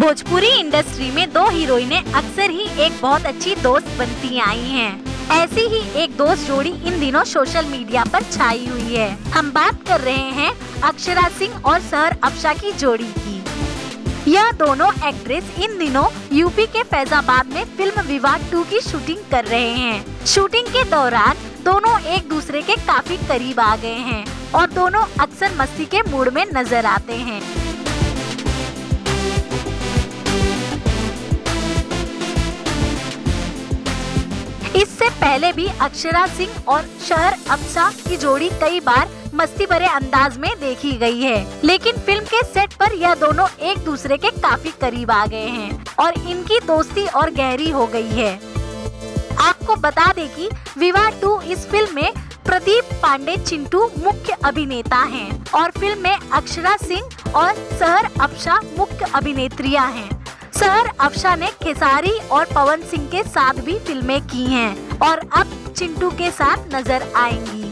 Bhojpuri industry में दो हीरोइनें अक्सर ही एक बहुत अच्छी दोस्त बनती आई हैं। ऐसी ही एक दोस्त जोड़ी इन दिनों सोशल मीडिया पर छाई हुई है। हम बात कर रहे हैं अक्षरा सिंह और सहर अफशा की जोड़ी की। यह दोनों एक्ट्रेस इन दिनों यूपी के फैजाबाद में फिल्म विवाह 2 की शूटिंग कर रहे हैं। शूटिंग के दौरान दोनों एक दूसरे के काफी करीब आ गए हैं और दोनों अक्सर मस्ती के मूड में नजर आते हैं। इससे पहले भी अक्षरा सिंह और सहर अफशा की जोड़ी कई बार मस्ती भरे अंदाज में देखी गई है, लेकिन फिल्म के सेट पर यह दोनों एक दूसरे के काफी करीब आ गए हैं और इनकी दोस्ती और गहरी हो गई है। आपको बता दें कि विवाह 2 इस फिल्म में प्रदीप पांडे चिंटू मुख्य अभिनेता हैं और फिल्म में अक्षरा सिंह और सहर अफशा मुख्य अभिनेत्रियां हैं। सहर अफशा ने खेसारी और पवन सिंह के साथ भी फिल्में की हैं और अब चिंटू के साथ नजर आएंगी।